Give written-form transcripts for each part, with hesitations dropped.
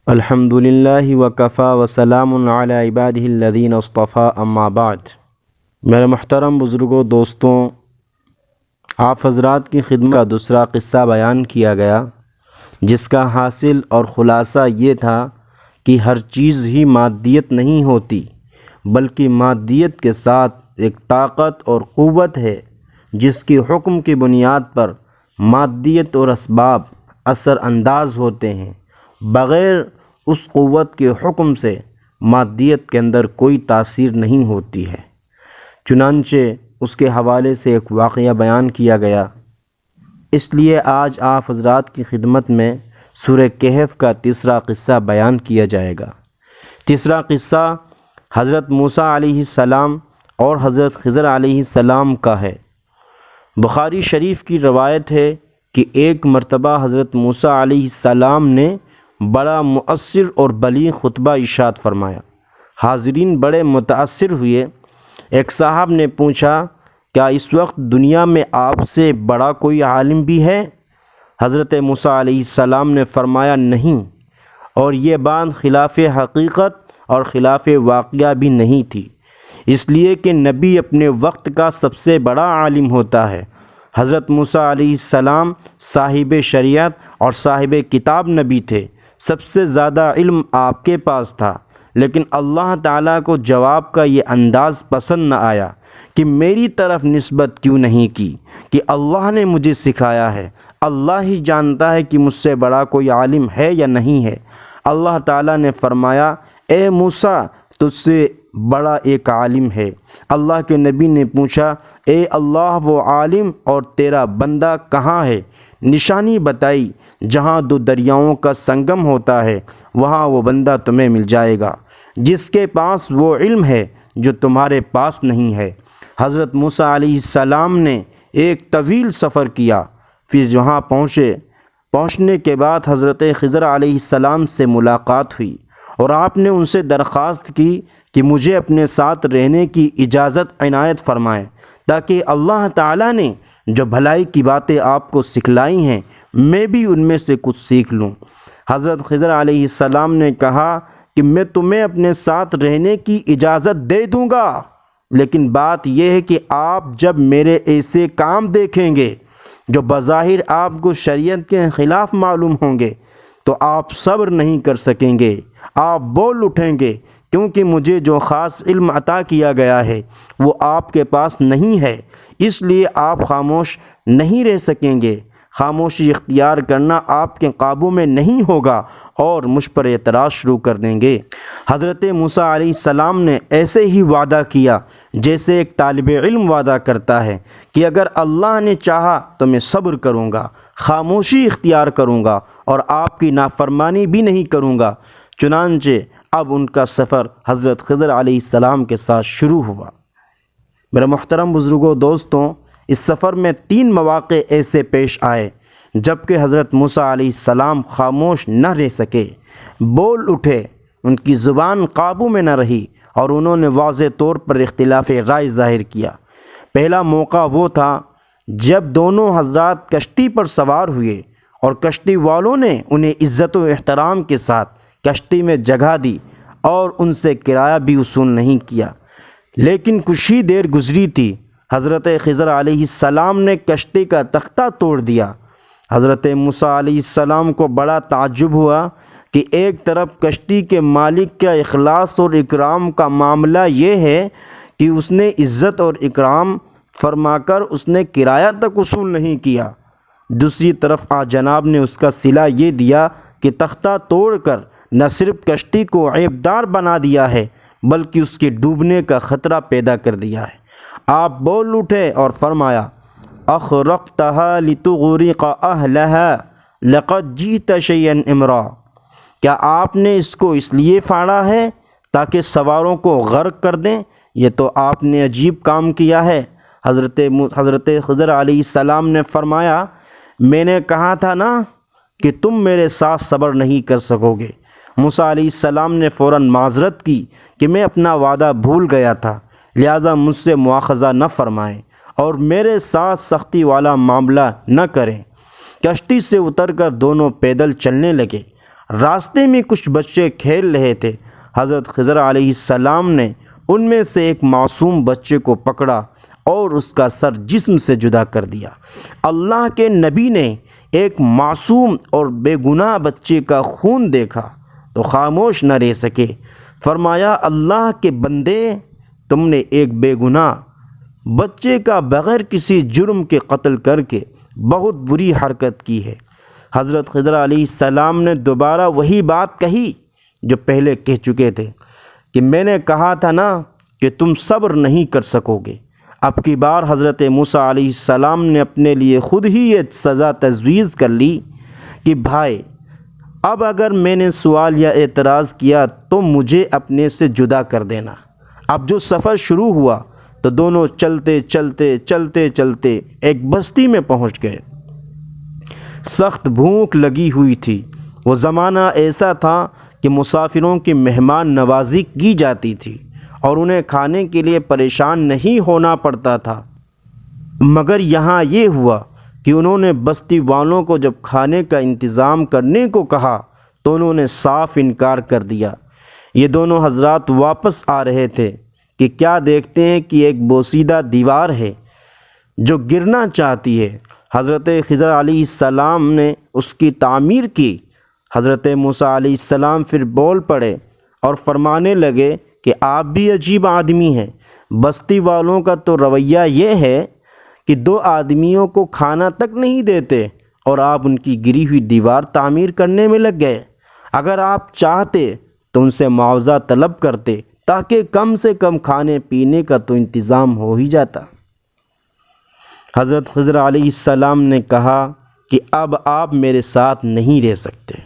الحمدللہ وکفیٰ وسلام علی عبادہ الذین اصطفیٰ اما بعد۔ میرے محترم بزرگوں، دوستوں، آپ حضرات کی خدمت کا دوسرا قصہ بیان کیا گیا، جس کا حاصل اور خلاصہ یہ تھا کہ ہر چیز ہی مادیت نہیں ہوتی، بلکہ مادیت کے ساتھ ایک طاقت اور قوت ہے جس کی حکم کی بنیاد پر مادیت اور اسباب اثر انداز ہوتے ہیں۔ بغیر اس قوت کے حکم سے مادیت کے اندر کوئی تاثیر نہیں ہوتی ہے۔ چنانچہ اس کے حوالے سے ایک واقعہ بیان کیا گیا، اس لیے آج آپ حضرات کی خدمت میں سورہ کہف کا تیسرا قصہ بیان کیا جائے گا۔ تیسرا قصہ حضرت موسیٰ علیہ السلام اور حضرت خضر علیہ السلام کا ہے۔ بخاری شریف کی روایت ہے کہ ایک مرتبہ حضرت موسیٰ علیہ السلام نے بڑا مؤثر اور بلیغ خطبہ ارشاد فرمایا۔ حاضرین بڑے متاثر ہوئے۔ ایک صاحب نے پوچھا، کیا اس وقت دنیا میں آپ سے بڑا کوئی عالم بھی ہے؟ حضرت موسیٰ علیہ السلام نے فرمایا، نہیں، اور یہ بات خلاف حقیقت اور خلاف واقعہ بھی نہیں تھی، اس لیے کہ نبی اپنے وقت کا سب سے بڑا عالم ہوتا ہے۔ حضرت موسیٰ علیہ السلام صاحب شریعت اور صاحب کتاب نبی تھے، سب سے زیادہ علم آپ کے پاس تھا، لیکن اللہ تعالیٰ کو جواب کا یہ انداز پسند نہ آیا کہ میری طرف نسبت کیوں نہیں کی، کہ اللہ نے مجھے سکھایا ہے، اللہ ہی جانتا ہے کہ مجھ سے بڑا کوئی عالم ہے یا نہیں ہے۔ اللہ تعالیٰ نے فرمایا، اے موسیٰ، تجھ سے بڑا ایک عالم ہے۔ اللہ کے نبی نے پوچھا، اے اللہ، وہ عالم اور تیرا بندہ کہاں ہے؟ نشانی بتائی، جہاں دو دریاؤں کا سنگم ہوتا ہے وہاں وہ بندہ تمہیں مل جائے گا جس کے پاس وہ علم ہے جو تمہارے پاس نہیں ہے۔ حضرت موسیٰ علیہ السلام نے ایک طویل سفر کیا، پھر جہاں پہنچنے کے بعد حضرت خضر علیہ السلام سے ملاقات ہوئی اور آپ نے ان سے درخواست کی کہ مجھے اپنے ساتھ رہنے کی اجازت عنایت فرمائیں، تاکہ اللہ تعالیٰ نے جو بھلائی کی باتیں آپ کو سکھلائی ہیں میں بھی ان میں سے کچھ سیکھ لوں۔ حضرت خضر علیہ السلام نے کہا کہ میں تمہیں اپنے ساتھ رہنے کی اجازت دے دوں گا، لیکن بات یہ ہے کہ آپ جب میرے ایسے کام دیکھیں گے جو بظاہر آپ کو شریعت کے خلاف معلوم ہوں گے تو آپ صبر نہیں کر سکیں گے، آپ بول اٹھیں گے، کیونکہ مجھے جو خاص علم عطا کیا گیا ہے وہ آپ کے پاس نہیں ہے، اس لیے آپ خاموش نہیں رہ سکیں گے۔ خاموشی اختیار کرنا آپ کے قابو میں نہیں ہوگا اور مجھ پر اعتراض شروع کر دیں گے۔ حضرت موسیٰ علیہ السلام نے ایسے ہی وعدہ کیا جیسے ایک طالب علم وعدہ کرتا ہے کہ اگر اللہ نے چاہا تو میں صبر کروں گا، خاموشی اختیار کروں گا اور آپ کی نافرمانی بھی نہیں کروں گا۔ چنانچہ اب ان کا سفر حضرت خضر علیہ السلام کے ساتھ شروع ہوا۔ میرے محترم بزرگوں، دوستوں، اس سفر میں 3 مواقع ایسے پیش آئے جبکہ حضرت موسیٰ علیہ السلام خاموش نہ رہ سکے، بول اٹھے، ان کی زبان قابو میں نہ رہی اور انہوں نے واضح طور پر اختلاف رائے ظاہر کیا۔ پہلا موقع وہ تھا جب دونوں حضرات کشتی پر سوار ہوئے اور کشتی والوں نے انہیں عزت و احترام کے ساتھ کشتی میں جگہ دی اور ان سے کرایہ بھی وصول نہیں کیا۔ لیکن کچھ ہی دیر گزری تھی، حضرت خضر علیہ السلام نے کشتی کا تختہ توڑ دیا۔ حضرت موسیٰ علیہ السلام کو بڑا تعجب ہوا کہ ایک طرف کشتی کے مالک کا اخلاص اور اکرام کا معاملہ یہ ہے کہ اس نے عزت اور اکرام فرما کر اس نے کرایہ تک وصول نہیں کیا، دوسری طرف جناب نے اس کا صلہ یہ دیا کہ تختہ توڑ کر نہ صرف کشتی کو عیبدار بنا دیا ہے بلکہ اس کے ڈوبنے کا خطرہ پیدا کر دیا ہے۔ آپ بول اٹھے اور فرمایا، اخرقتها لتغرق اہلها لقد جئت شیئا امرا، کیا آپ نے اس کو اس لیے پھاڑا ہے تاکہ سواروں کو غرق کر دیں؟ یہ تو آپ نے عجیب کام کیا ہے۔ حضرت خضر علیہ السلام نے فرمایا، میں نے کہا تھا نا کہ تم میرے ساتھ صبر نہیں کر سکو گے۔ موسیٰ علیہ السلام نے فوراً معذرت کی کہ میں اپنا وعدہ بھول گیا تھا، لہٰذا مجھ سے مواخذہ نہ فرمائیں اور میرے ساتھ سختی والا معاملہ نہ کریں۔ کشتی سے اتر کر دونوں پیدل چلنے لگے۔ راستے میں کچھ بچے کھیل رہے تھے۔ حضرت خضر علیہ السلام نے ان میں سے ایک معصوم بچے کو پکڑا اور اس کا سر جسم سے جدا کر دیا۔ اللہ کے نبی نے ایک معصوم اور بے گناہ بچے کا خون دیکھا تو خاموش نہ رہ سکے۔ فرمایا، اللہ کے بندے، تم نے ایک بے گناہ بچے کا بغیر کسی جرم کے قتل کر کے بہت بری حرکت کی ہے۔ حضرت خضر علیہ السلام نے دوبارہ وہی بات کہی جو پہلے کہہ چکے تھے کہ میں نے کہا تھا نا کہ تم صبر نہیں کر سکو گے۔ اب کی بار حضرت موسیٰ علیہ السلام نے اپنے لیے خود ہی یہ سزا تجویز کر لی کہ بھائی، اب اگر میں نے سوال یا اعتراض کیا تو مجھے اپنے سے جدا کر دینا۔ اب جو سفر شروع ہوا تو دونوں چلتے چلتے چلتے چلتے ایک بستی میں پہنچ گئے۔ سخت بھوک لگی ہوئی تھی۔ وہ زمانہ ایسا تھا کہ مسافروں کی مہمان نوازی کی جاتی تھی اور انہیں کھانے کے لیے پریشان نہیں ہونا پڑتا تھا، مگر یہاں یہ ہوا کہ انہوں نے بستی والوں کو جب کھانے کا انتظام کرنے کو کہا تو انہوں نے صاف انکار کر دیا۔ یہ دونوں حضرات واپس آ رہے تھے کہ کیا دیکھتے ہیں کہ ایک بوسیدہ دیوار ہے جو گرنا چاہتی ہے۔ حضرت خضر علیہ السلام نے اس کی تعمیر کی۔ حضرت موسیٰ علیہ السلام پھر بول پڑے اور فرمانے لگے کہ آپ بھی عجیب آدمی ہیں۔ بستی والوں کا تو رویہ یہ ہے کہ 2 آدمیوں کو کھانا تک نہیں دیتے اور آپ ان کی گری ہوئی دیوار تعمیر کرنے میں لگ گئے۔ اگر آپ چاہتے تو ان سے معاوضہ طلب کرتے تاکہ کم سے کم کھانے پینے کا تو انتظام ہو ہی جاتا۔ حضرت خضر علیہ السلام نے کہا کہ اب آپ میرے ساتھ نہیں رہ سکتے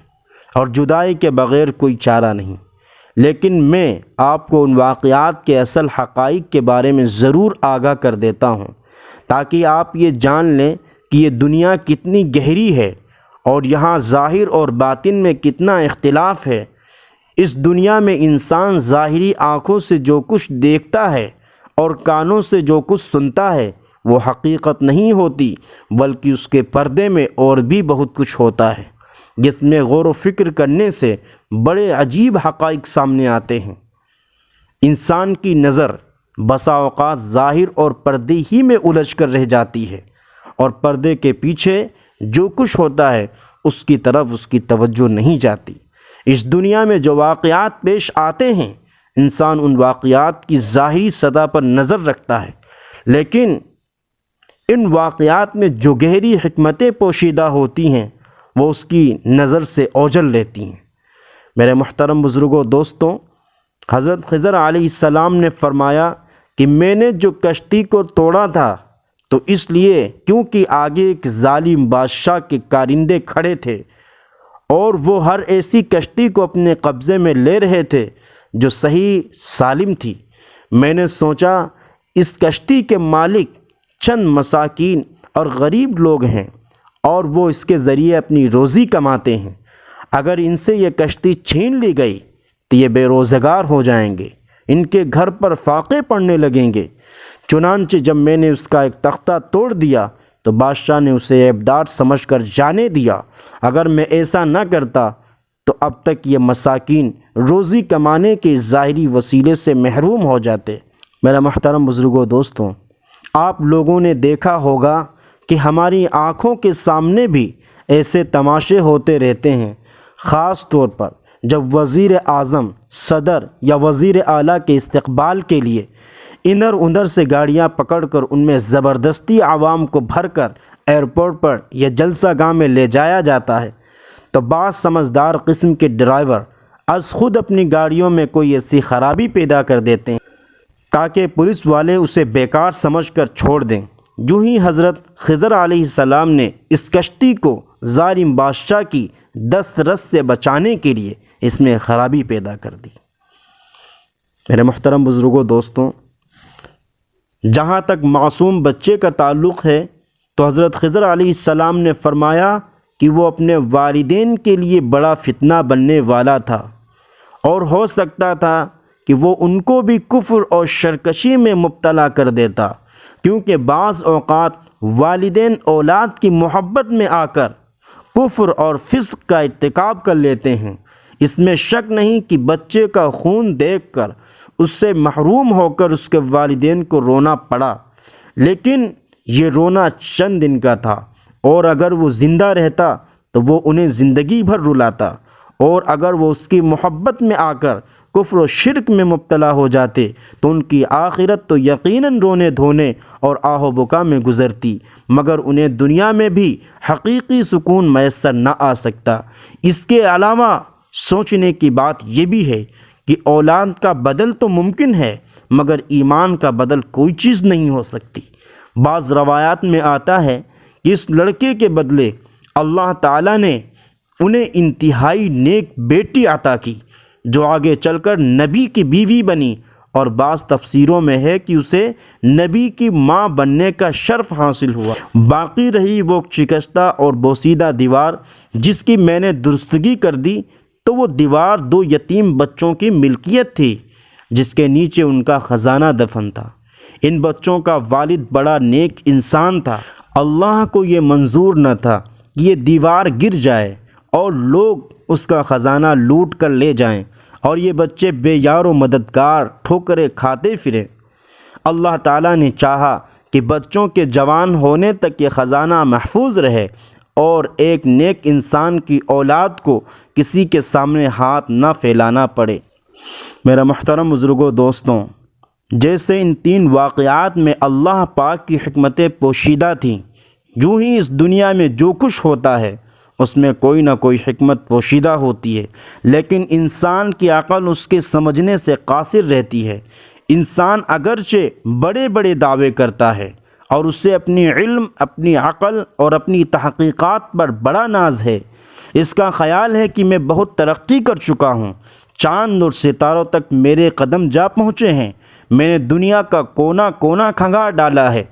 اور جدائی کے بغیر کوئی چارہ نہیں، لیکن میں آپ کو ان واقعات کے اصل حقائق کے بارے میں ضرور آگاہ کر دیتا ہوں تاکہ آپ یہ جان لیں کہ یہ دنیا کتنی گہری ہے اور یہاں ظاہر اور باطن میں کتنا اختلاف ہے۔ اس دنیا میں انسان ظاہری آنکھوں سے جو کچھ دیکھتا ہے اور کانوں سے جو کچھ سنتا ہے وہ حقیقت نہیں ہوتی، بلکہ اس کے پردے میں اور بھی بہت کچھ ہوتا ہے جس میں غور و فکر کرنے سے بڑے عجیب حقائق سامنے آتے ہیں۔ انسان کی نظر بسا اوقات ظاہر اور پردے ہی میں الجھ کر رہ جاتی ہے اور پردے کے پیچھے جو کچھ ہوتا ہے اس کی طرف اس کی توجہ نہیں جاتی۔ اس دنیا میں جو واقعات پیش آتے ہیں انسان ان واقعات کی ظاہری سطح پر نظر رکھتا ہے، لیکن ان واقعات میں جو گہری حکمتیں پوشیدہ ہوتی ہیں وہ اس کی نظر سے اوجھل لیتی ہیں۔ میرے محترم بزرگوں، دوستوں، حضرت خضر علیہ السلام نے فرمایا کہ میں نے جو کشتی کو توڑا تھا تو اس لیے کیونکہ آگے ایک ظالم بادشاہ کے کارندے کھڑے تھے اور وہ ہر ایسی کشتی کو اپنے قبضے میں لے رہے تھے جو صحیح سالم تھی۔ میں نے سوچا اس کشتی کے مالک چند مساکین اور غریب لوگ ہیں اور وہ اس کے ذریعے اپنی روزی کماتے ہیں۔ اگر ان سے یہ کشتی چھین لی گئی تو یہ بے روزگار ہو جائیں گے، ان کے گھر پر فاقے پڑنے لگیں گے۔ چنانچہ جب میں نے اس کا ایک تختہ توڑ دیا تو بادشاہ نے اسے عیبدار سمجھ کر جانے دیا۔ اگر میں ایسا نہ کرتا تو اب تک یہ مساکین روزی کمانے کے ظاہری وسیلے سے محروم ہو جاتے۔ میرا محترم بزرگوں، دوستوں، آپ لوگوں نے دیکھا ہوگا کہ ہماری آنکھوں کے سامنے بھی ایسے تماشے ہوتے رہتے ہیں، خاص طور پر جب وزیر اعظم، صدر یا وزیر اعلیٰ کے استقبال کے لیے ادھر ادھر سے گاڑیاں پکڑ کر ان میں زبردستی عوام کو بھر کر ایئرپورٹ پر یا جلسہ گاہ میں لے جایا جاتا ہے تو بعض سمجھدار قسم کے ڈرائیور از خود اپنی گاڑیوں میں کوئی ایسی خرابی پیدا کر دیتے ہیں تاکہ پولیس والے اسے بیکار سمجھ کر چھوڑ دیں۔ جو ہی حضرت خضر علیہ السلام نے اس کشتی کو ظالم بادشاہ کی دست رس سے بچانے کے لیے اس میں خرابی پیدا کر دی۔ میرے محترم بزرگوں، دوستوں، جہاں تک معصوم بچے کا تعلق ہے تو حضرت خضر علیہ السلام نے فرمایا کہ وہ اپنے والدین کے لیے بڑا فتنہ بننے والا تھا اور ہو سکتا تھا کہ وہ ان کو بھی کفر اور سرکشی میں مبتلا کر دیتا، کیونکہ بعض اوقات والدین اولاد کی محبت میں آ کر کفر اور فسق کا ارتکاب کر لیتے ہیں۔ اس میں شک نہیں کہ بچے کا خون دیکھ کر اس سے محروم ہو کر اس کے والدین کو رونا پڑا، لیکن یہ رونا چند دن کا تھا، اور اگر وہ زندہ رہتا تو وہ انہیں زندگی بھر رلاتا، اور اگر وہ اس کی محبت میں آ کر کفر و شرک میں مبتلا ہو جاتے تو ان کی آخرت تو یقیناً رونے دھونے اور آہ و بکا میں گزرتی، مگر انہیں دنیا میں بھی حقیقی سکون میسر نہ آ سکتا۔ اس کے علاوہ سوچنے کی بات یہ بھی ہے کہ اولاد کا بدل تو ممکن ہے، مگر ایمان کا بدل کوئی چیز نہیں ہو سکتی۔ بعض روایات میں آتا ہے کہ اس لڑکے کے بدلے اللہ تعالیٰ نے انہیں انتہائی نیک بیٹی عطا کی جو آگے چل کر نبی کی بیوی بنی، اور بعض تفسیروں میں ہے کہ اسے نبی کی ماں بننے کا شرف حاصل ہوا۔ باقی رہی وہ شکستہ اور بوسیدہ دیوار جس کی میں نے درستگی کر دی، تو وہ دیوار 2 یتیم بچوں کی ملکیت تھی جس کے نیچے ان کا خزانہ دفن تھا۔ ان بچوں کا والد بڑا نیک انسان تھا۔ اللہ کو یہ منظور نہ تھا کہ یہ دیوار گر جائے اور لوگ اس کا خزانہ لوٹ کر لے جائیں اور یہ بچے بے یار و مددگار ٹھوکریں کھاتے پھریں۔ اللہ تعالیٰ نے چاہا کہ بچوں کے جوان ہونے تک یہ خزانہ محفوظ رہے اور ایک نیک انسان کی اولاد کو کسی کے سامنے ہاتھ نہ پھیلانا پڑے۔ میرا محترم بزرگوں، دوستوں، جیسے ان 3 واقعات میں اللہ پاک کی حکمتیں پوشیدہ تھیں، یوں ہی اس دنیا میں جو کچھ ہوتا ہے اس میں کوئی نہ کوئی حکمت پوشیدہ ہوتی ہے، لیکن انسان کی عقل اس کے سمجھنے سے قاصر رہتی ہے۔ انسان اگرچہ بڑے بڑے دعوے کرتا ہے اور اسے اپنی علم، اپنی عقل اور اپنی تحقیقات پر بڑا ناز ہے، اس کا خیال ہے کہ میں بہت ترقی کر چکا ہوں، چاند اور ستاروں تک میرے قدم جا پہنچے ہیں، میں نے دنیا کا کونا کونا کھنگا ڈالا ہے،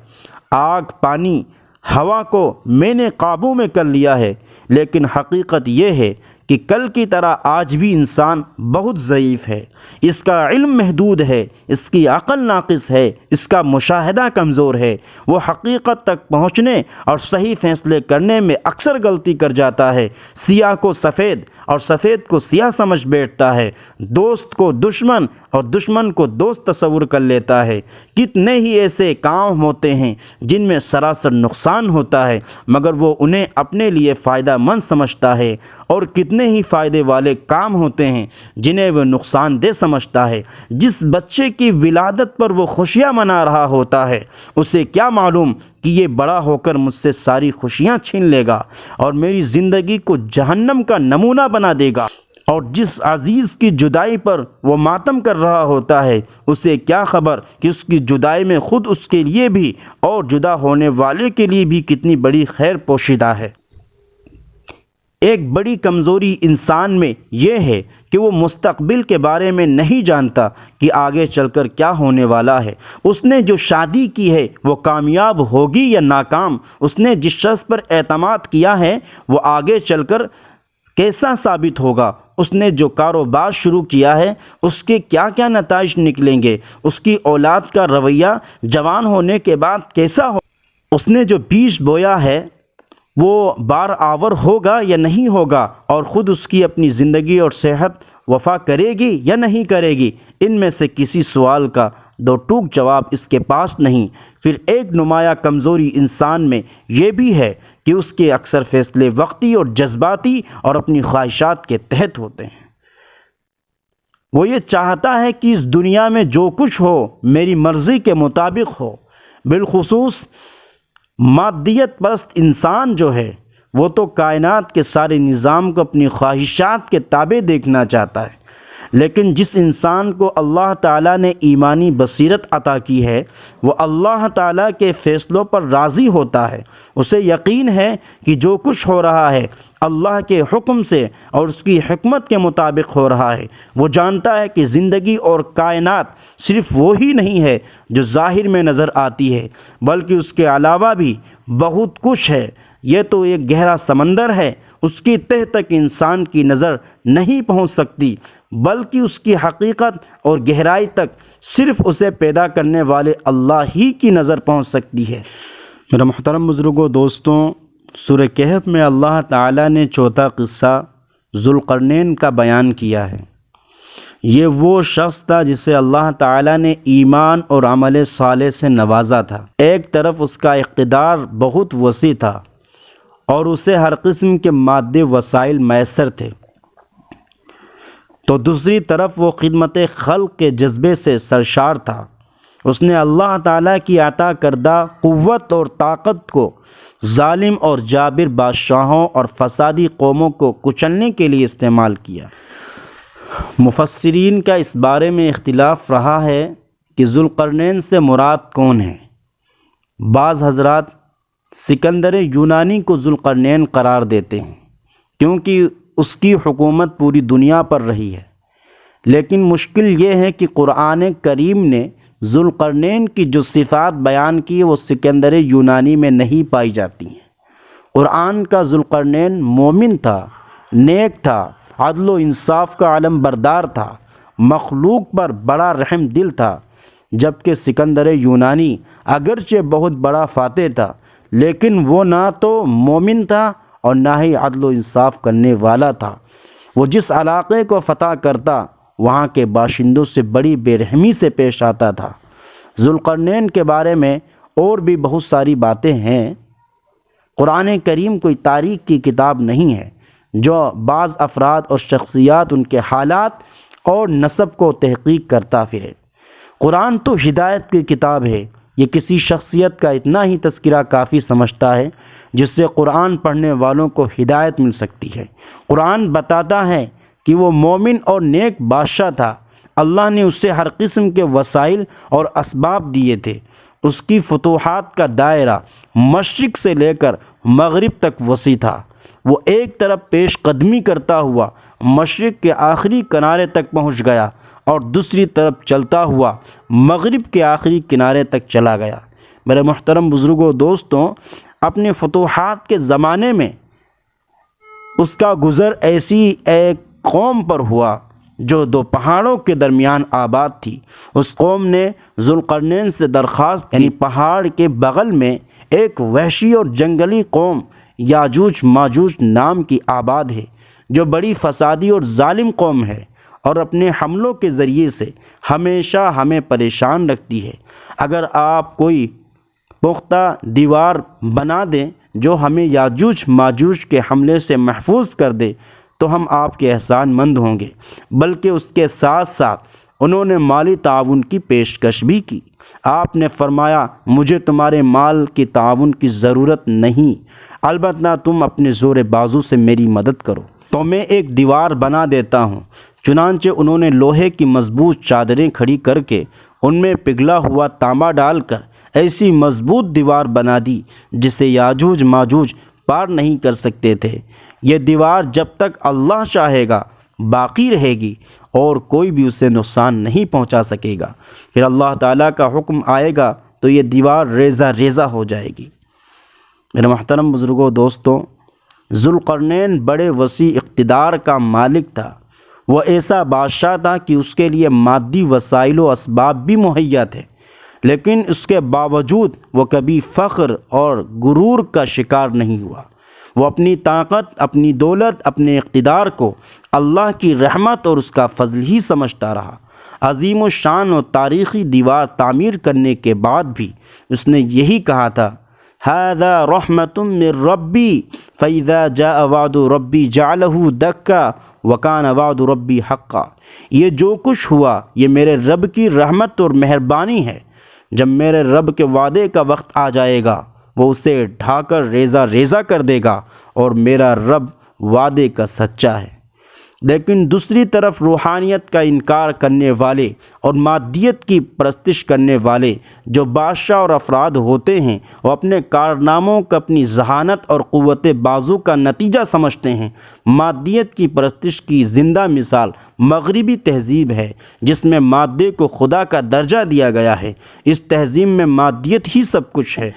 آگ، پانی، ہوا کو میں نے قابو میں کر لیا ہے، لیکن حقیقت یہ ہے کہ کل کی طرح آج بھی انسان بہت ضعیف ہے، اس کا علم محدود ہے، اس کی عقل ناقص ہے، اس کا مشاہدہ کمزور ہے، وہ حقیقت تک پہنچنے اور صحیح فیصلے کرنے میں اکثر غلطی کر جاتا ہے، سیاہ کو سفید اور سفید کو سیاہ سمجھ بیٹھتا ہے، دوست کو دشمن اور دشمن کو دوست تصور کر لیتا ہے۔ کتنے ہی ایسے کام ہوتے ہیں جن میں سراسر نقصان ہوتا ہے مگر وہ انہیں اپنے لیے فائدہ مند سمجھتا ہے، اور کتنے ہی فائدے والے کام ہوتے ہیں جنہیں وہ نقصان دہ سمجھتا ہے۔ جس بچے کی ولادت پر وہ خوشیاں منا رہا ہوتا ہے اسے کیا معلوم کہ یہ بڑا ہو کر مجھ سے ساری خوشیاں چھین لے گا اور میری زندگی کو جہنم کا نمونہ بنا دے گا، اور جس عزیز کی جدائی پر وہ ماتم کر رہا ہوتا ہے اسے کیا خبر کہ اس کی جدائی میں خود اس کے لیے بھی اور جدا ہونے والے کے لیے بھی کتنی بڑی خیر پوشیدہ ہے۔ ایک بڑی کمزوری انسان میں یہ ہے کہ وہ مستقبل کے بارے میں نہیں جانتا کہ آگے چل کر کیا ہونے والا ہے۔ اس نے جو شادی کی ہے وہ کامیاب ہوگی یا ناکام، اس نے جس شخص پر اعتماد کیا ہے وہ آگے چل کر کیسا ثابت ہوگا، اس نے جو کاروبار شروع کیا ہے اس کے کیا کیا نتائج نکلیں گے، اس کی اولاد کا رویہ جوان ہونے کے بعد کیسا ہو، اس نے جو بیج بویا ہے وہ بار آور ہوگا یا نہیں ہوگا، اور خود اس کی اپنی زندگی اور صحت وفا کرے گی یا نہیں کرے گی۔ ان میں سے کسی سوال کا دو ٹوک جواب اس کے پاس نہیں۔ پھر ایک نمایاں کمزوری انسان میں یہ بھی ہے کہ اس کے اکثر فیصلے وقتی اور جذباتی اور اپنی خواہشات کے تحت ہوتے ہیں۔ وہ یہ چاہتا ہے کہ اس دنیا میں جو کچھ ہو میری مرضی کے مطابق ہو۔ بالخصوص مادیت پرست انسان جو ہے وہ تو کائنات کے سارے نظام کو اپنی خواہشات کے تابع دیکھنا چاہتا ہے، لیکن جس انسان کو اللہ تعالیٰ نے ایمانی بصیرت عطا کی ہے وہ اللہ تعالیٰ کے فیصلوں پر راضی ہوتا ہے، اسے یقین ہے کہ جو کچھ ہو رہا ہے اللہ کے حکم سے اور اس کی حکمت کے مطابق ہو رہا ہے۔ وہ جانتا ہے کہ زندگی اور کائنات صرف وہی نہیں ہے جو ظاہر میں نظر آتی ہے، بلکہ اس کے علاوہ بھی بہت کچھ ہے۔ یہ تو ایک گہرا سمندر ہے، اس کی تہ تک انسان کی نظر نہیں پہنچ سکتی، بلکہ اس کی حقیقت اور گہرائی تک صرف اسے پیدا کرنے والے اللہ ہی کی نظر پہنچ سکتی ہے۔ میرا محترم بزرگوں، دوستوں، سورہ کہف میں اللہ تعالیٰ نے چوتھا قصہ ذوالقرنین کا بیان کیا ہے۔ یہ وہ شخص تھا جسے اللہ تعالیٰ نے ایمان اور عمل صالح سے نوازا تھا۔ ایک طرف اس کا اقتدار بہت وسیع تھا اور اسے ہر قسم کے مادی وسائل میسر تھے، تو دوسری طرف وہ خدمت خلق کے جذبے سے سرشار تھا۔ اس نے اللہ تعالیٰ کی عطا کردہ قوت اور طاقت کو ظالم اور جابر بادشاہوں اور فسادی قوموں کو کچلنے کے لیے استعمال کیا۔ مفسرین کا اس بارے میں اختلاف رہا ہے کہ ذوالقرنین سے مراد کون ہے۔ بعض حضرات سکندر یونانی کو ذوالقرنین قرار دیتے ہیں کیونکہ اس کی حکومت پوری دنیا پر رہی ہے، لیکن مشکل یہ ہے کہ قرآن کریم نے ذوالقرنین کی جو صفات بیان کی وہ سکندر یونانی میں نہیں پائی جاتی ہیں۔ قرآن کا ذوالقرنین مومن تھا، نیک تھا، عدل و انصاف کا علم بردار تھا، مخلوق پر بڑا رحم دل تھا، جبکہ سکندر یونانی اگرچہ بہت بڑا فاتح تھا لیکن وہ نہ تو مومن تھا اور نہ ہی عدل و انصاف کرنے والا تھا۔ وہ جس علاقے کو فتح کرتا وہاں کے باشندوں سے بڑی بے رحمی سے پیش آتا تھا۔ ذوالقرنین کے بارے میں اور بھی بہت ساری باتیں ہیں۔ قرآن کریم کوئی تاریخ کی کتاب نہیں ہے جو بعض افراد اور شخصیات ان کے حالات اور نسب کو تحقیق کرتا پھرے۔ قرآن تو ہدایت کی کتاب ہے۔ یہ کسی شخصیت کا اتنا ہی تذکرہ کافی سمجھتا ہے جس سے قرآن پڑھنے والوں کو ہدایت مل سکتی ہے۔ قرآن بتاتا ہے کہ وہ مومن اور نیک بادشاہ تھا۔ اللہ نے اسے ہر قسم کے وسائل اور اسباب دیے تھے۔ اس کی فتوحات کا دائرہ مشرق سے لے کر مغرب تک وسیع تھا۔ وہ ایک طرف پیش قدمی کرتا ہوا مشرق کے آخری کنارے تک پہنچ گیا اور دوسری طرف چلتا ہوا مغرب کے آخری کنارے تک چلا گیا۔ میرے محترم بزرگوں دوستوں، اپنے فتوحات کے زمانے میں اس کا گزر ایسی ایک قوم پر ہوا جو دو پہاڑوں کے درمیان آباد تھی۔ اس قوم نے ذوالقرنین سے درخواست یعنی پہاڑ کے بغل میں ایک وحشی اور جنگلی قوم یاجوج ماجوج نام کی آباد ہے جو بڑی فسادی اور ظالم قوم ہے اور اپنے حملوں کے ذریعے سے ہمیشہ ہمیں پریشان رکھتی ہے۔ اگر آپ کوئی پختہ دیوار بنا دیں جو ہمیں یاجوج ماجوج کے حملے سے محفوظ کر دے تو ہم آپ کے احسان مند ہوں گے، بلکہ اس کے ساتھ ساتھ انہوں نے مالی تعاون کی پیشکش بھی کی۔ آپ نے فرمایا مجھے تمہارے مال کی تعاون کی ضرورت نہیں، البتہ تم اپنے زور بازو سے میری مدد کرو تو میں ایک دیوار بنا دیتا ہوں۔ چنانچہ انہوں نے لوہے کی مضبوط چادریں کھڑی کر کے ان میں پگھلا ہوا تانبا ڈال کر ایسی مضبوط دیوار بنا دی جسے یاجوج ماجوج پار نہیں کر سکتے تھے۔ یہ دیوار جب تک اللہ چاہے گا باقی رہے گی اور کوئی بھی اسے نقصان نہیں پہنچا سکے گا۔ پھر اللہ تعالیٰ کا حکم آئے گا تو یہ دیوار ریزہ ریزہ ہو جائے گی۔ میرے محترم بزرگوں دوستوں، ذوالقرنین بڑے وسیع اقتدار کا مالک تھا۔ وہ ایسا بادشاہ تھا کہ اس کے لیے مادی وسائل و اسباب بھی مہیا تھے، لیکن اس کے باوجود وہ کبھی فخر اور غرور کا شکار نہیں ہوا۔ وہ اپنی طاقت، اپنی دولت، اپنے اقتدار کو اللہ کی رحمت اور اس کا فضل ہی سمجھتا رہا۔ عظیم الشان اور تاریخی دیوار تعمیر کرنے کے بعد بھی اس نے یہی کہا تھا ھذا رحمۃ من ربی فاذا جاء وعد ربی جعلہ دکا وکان وعد ربی حقا۔ یہ جو کچھ ہوا یہ میرے رب کی رحمت اور مہربانی ہے۔ جب میرے رب کے وعدے کا وقت آ جائے گا وہ اسے ڈھا کر ریزہ ریزہ کر دے گا، اور میرا رب وعدے کا سچا ہے۔ لیکن دوسری طرف روحانیت کا انکار کرنے والے اور مادیت کی پرستش کرنے والے جو بادشاہ اور افراد ہوتے ہیں وہ اپنے کارناموں کو اپنی ذہانت اور قوت بازو کا نتیجہ سمجھتے ہیں۔ مادیت کی پرستش کی زندہ مثال مغربی تہذیب ہے جس میں مادے کو خدا کا درجہ دیا گیا ہے۔ اس تہذیب میں مادیت ہی سب کچھ ہے،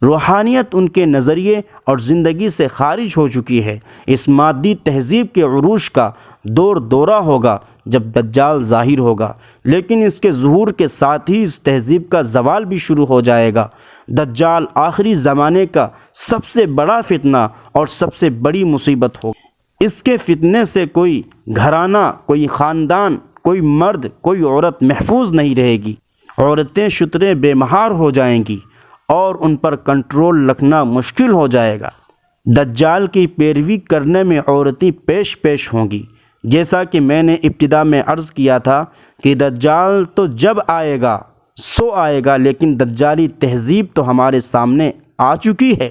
روحانیت ان کے نظریے اور زندگی سے خارج ہو چکی ہے۔ اس مادی تہذیب کے عروج کا دور دورہ ہوگا جب دجال ظاہر ہوگا، لیکن اس کے ظہور کے ساتھ ہی اس تہذیب کا زوال بھی شروع ہو جائے گا۔ دجال آخری زمانے کا سب سے بڑا فتنہ اور سب سے بڑی مصیبت ہوگا۔ اس کے فتنے سے کوئی گھرانہ، کوئی خاندان، کوئی مرد، کوئی عورت محفوظ نہیں رہے گی۔ عورتیں شتریں بے مہار ہو جائیں گی اور ان پر کنٹرول رکھنا مشکل ہو جائے گا۔ دجال کی پیروی کرنے میں عورتیں پیش ہوں گی۔ جیسا کہ میں نے ابتدا میں عرض کیا تھا کہ دجال تو جب آئے گا سو آئے گا، لیکن دجالی تہذیب تو ہمارے سامنے آ چکی ہے،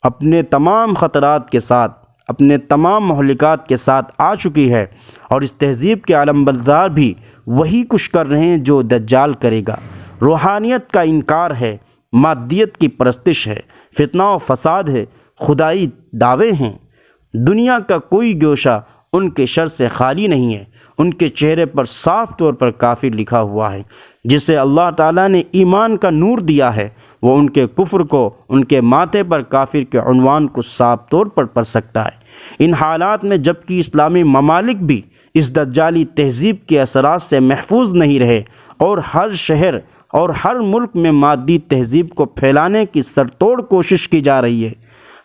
اپنے تمام خطرات کے ساتھ، اپنے تمام مہلکات کے ساتھ آ چکی ہے، اور اس تہذیب کے علمبردار بھی وہی کچھ کر رہے ہیں جو دجال کرے گا۔ روحانیت کا انکار ہے، مادیت کی پرستش ہے، فتنہ و فساد ہے، خدائی دعوے ہیں۔ دنیا کا کوئی گوشہ ان کے شر سے خالی نہیں ہے۔ ان کے چہرے پر صاف طور پر کافر لکھا ہوا ہے۔ جسے اللہ تعالیٰ نے ایمان کا نور دیا ہے، وہ ان کے کفر کو، ان کے ماتھے پر کافر کے عنوان کو صاف طور پر پڑھ سکتا ہے۔ ان حالات میں جبکہ اسلامی ممالک بھی اس دجالی تہذیب کے اثرات سے محفوظ نہیں رہے، اور ہر شہر اور ہر ملک میں مادی تہذیب کو پھیلانے کی سرتوڑ کوشش کی جا رہی ہے،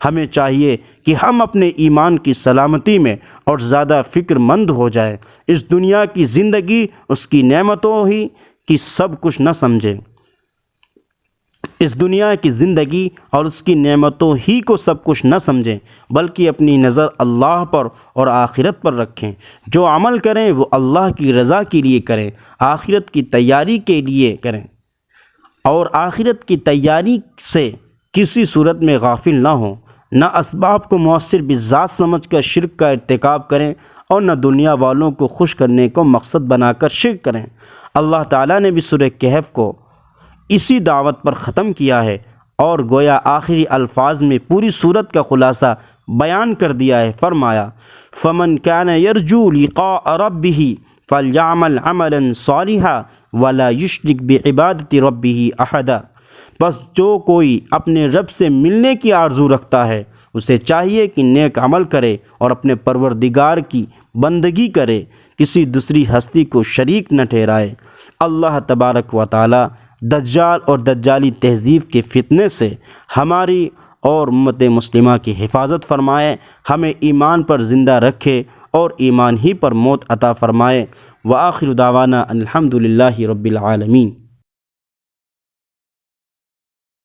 ہمیں چاہیے کہ ہم اپنے ایمان کی سلامتی میں اور زیادہ فکر مند ہو جائیں۔ اس دنیا کی زندگی، اس کی نعمتوں ہی کی سب کچھ نہ سمجھیں، اس دنیا کی زندگی اور اس کی نعمتوں ہی کو سب کچھ نہ سمجھیں، بلکہ اپنی نظر اللہ پر اور آخرت پر رکھیں۔ جو عمل کریں وہ اللہ کی رضا کے لیے کریں، آخرت کی تیاری کے لیے کریں، اور آخرت کی تیاری سے کسی صورت میں غافل نہ ہوں۔ نہ اسباب کو مؤثر بذات سمجھ کر شرک کا ارتکاب کریں، اور نہ دنیا والوں کو خوش کرنے کو مقصد بنا کر شرک کریں۔ اللہ تعالیٰ نے بھی سورہ کہف کو اسی دعوت پر ختم کیا ہے، اور گویا آخری الفاظ میں پوری سورت کا خلاصہ بیان کر دیا ہے۔ فرمایا فَمَنْ كَانَ يَرْجُو لِقَاءَ رَبِّهِ فَلْيَعْمَلْ عَمَلًا صَالِحًا وَلَا يُشْرِكْ بِعِبَادَةِ رَبِّهِ أَحَدًا۔ بس جو کوئی اپنے رب سے ملنے کی آرزو رکھتا ہے، اسے چاہیے کہ نیک عمل کرے اور اپنے پروردگار کی بندگی کرے، کسی دوسری ہستی کو شریک نہ ٹھہرائے۔ اللہ تبارک و تعالی دجال اور دجالی تہذیب کے فتنے سے ہماری اور امت مسلمہ کی حفاظت فرمائے، ہمیں ایمان پر زندہ رکھے اور ایمان ہی پر موت عطا فرمائے۔ وآخر دعوانا الحمد للہ رب العالمین۔